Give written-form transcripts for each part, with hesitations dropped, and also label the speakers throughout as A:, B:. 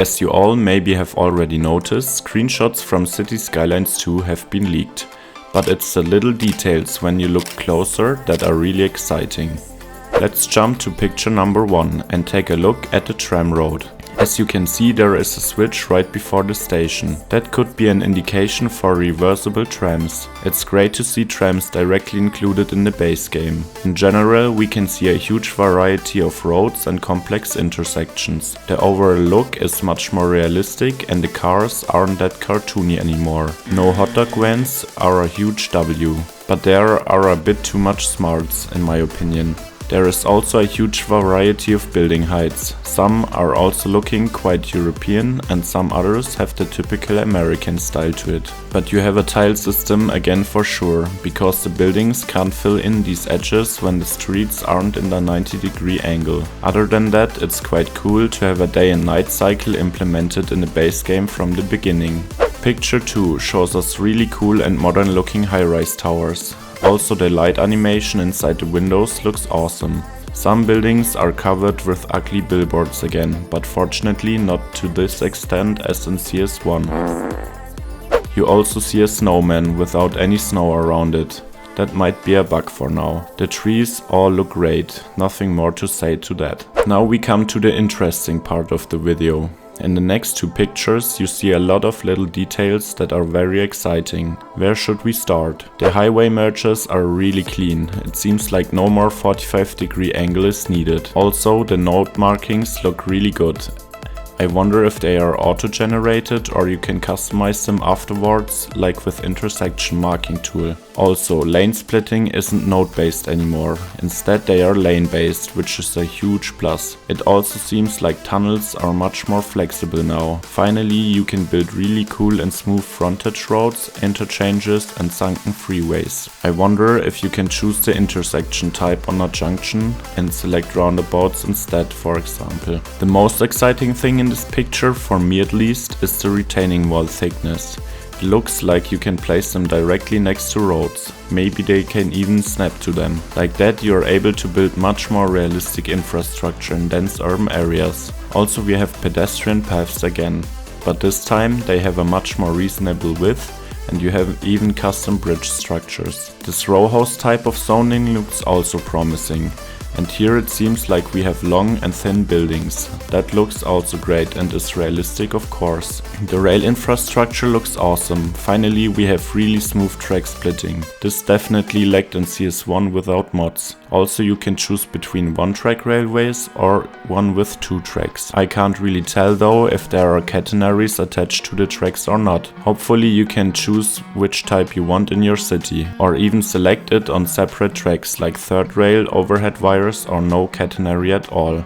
A: As you all maybe have already noticed, screenshots from City Skylines 2 have been leaked. But it's the little details when you look closer that are really exciting. Let's jump to picture number 1 and take a look at the Tram Road. As you can see, there is a switch right before the station. That could be an indication for reversible trams. It's great to see trams directly included in the base game. In general, we can see a huge variety of roads and complex intersections. The overall look is much more realistic and the cars aren't that cartoony anymore. No hot dog vans are a huge W, but there are a bit too much smarts in my opinion. There is also a huge variety of building heights. Some are also looking quite European and some others have the typical American style to it. But you have a tile system again for sure, because the buildings can't fill in these edges when the streets aren't in the 90-degree angle. Other than that, it's quite cool to have a day and night cycle implemented in the base game from the beginning. Picture 2 shows us really cool and modern looking high-rise towers. Also, the light animation inside the windows looks awesome. Some buildings are covered with ugly billboards again, but fortunately not to this extent as in CS1. You also see a snowman without any snow around it. That might be a bug for now. The trees all look great, nothing more to say to that. Now we come to the interesting part of the video. In the next 2 pictures you see a lot of little details that are very exciting. Where should we start? The highway merges are really clean. It seems like no more 45-degree angle is needed. Also, the node markings look really good. I wonder if they are auto-generated or you can customize them afterwards, like with intersection marking tool. Also, lane splitting isn't node-based anymore. Instead they are lane-based, which is a huge plus. It also seems like tunnels are much more flexible now. Finally, you can build really cool and smooth frontage roads, interchanges and sunken freeways. I wonder if you can choose the intersection type on a junction and select roundabouts instead, for example. The most exciting thing in this picture, for me at least, is the retaining wall thickness. It looks like you can place them directly next to roads. Maybe they can even snap to them. Like that you are able to build much more realistic infrastructure in dense urban areas. Also, we have pedestrian paths again, but this time they have a much more reasonable width and you have even custom bridge structures. This row house type of zoning looks also promising. And here it seems like we have long and thin buildings. That looks also great and is realistic, of course. The rail infrastructure looks awesome. Finally, we have really smooth track splitting. This definitely lacked in CS1 without mods. Also, you can choose between 1-track railways or one with 2 tracks. I can't really tell though if there are catenaries attached to the tracks or not. Hopefully you can choose which type you want in your city, or even select it on separate tracks like third rail, overhead wires or no catenary at all.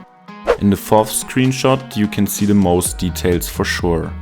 A: In the 4th screenshot you can see the most details for sure.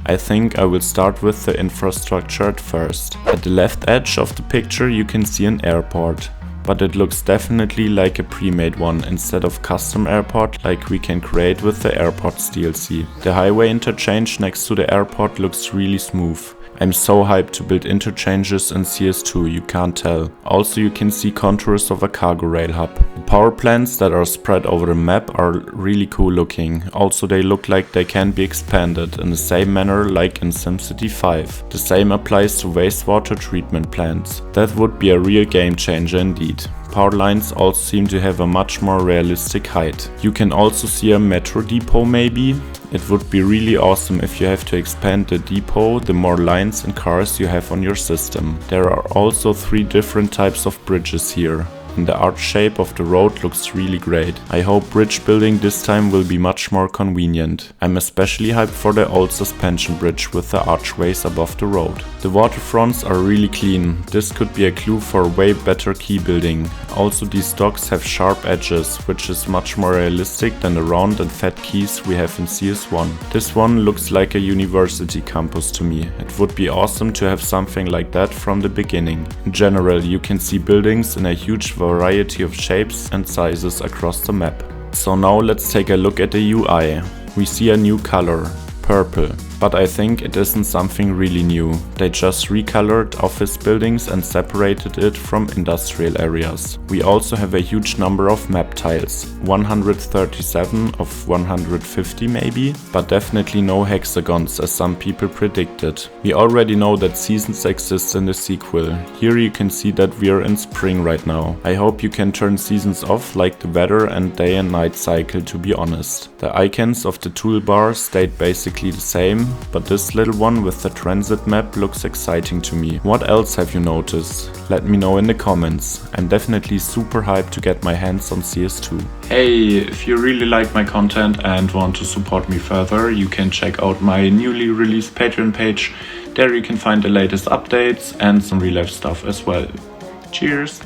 A: I think I will start with the infrastructure at first. At the left edge of the picture you can see an airport, but it looks definitely like a pre-made one instead of custom airport like we can create with the airports DLC. The highway interchange next to the airport looks really smooth. I'm so hyped to build interchanges in CS2, you can't tell. Also, you can see contours of a cargo rail hub. The power plants that are spread over the map are really cool looking. Also, they look like they can be expanded in the same manner like in SimCity 5. The same applies to wastewater treatment plants. That would be a real game changer indeed. Power lines also seem to have a much more realistic height. You can also see a metro depot maybe. It would be really awesome if you have to expand the depot the more lines and cars you have on your system. There are also 3 different types of bridges here. And the arch shape of the road looks really great. I hope bridge building this time will be much more convenient. I'm especially hyped for the old suspension bridge with the archways above the road. The waterfronts are really clean. This could be a clue for way better key building. Also, these docks have sharp edges, which is much more realistic than the round and fat keys we have in CS1. This one looks like a university campus to me. It would be awesome to have something like that from the beginning. In general, you can see buildings in a huge variety of shapes and sizes across the map. So now let's take a look at the UI. We see a new color, purple, But I think it isn't something really new. They just recolored office buildings and separated it from industrial areas. We also have a huge number of map tiles, 137 of 150 maybe, but definitely no hexagons as some people predicted. We already know that seasons exist in the sequel. Here you can see that we are in spring right now. I hope you can turn seasons off like the weather and day and night cycle, to be honest. The icons of the toolbar stayed basically the same, but this little one with the transit map looks exciting to me. What else have you noticed? Let me know in the comments. I'm definitely super hyped to get my hands on CS2. Hey, if you really like my content and want to support me further, you can check out my newly released Patreon page. There you can find the latest updates and some real life stuff as well. Cheers!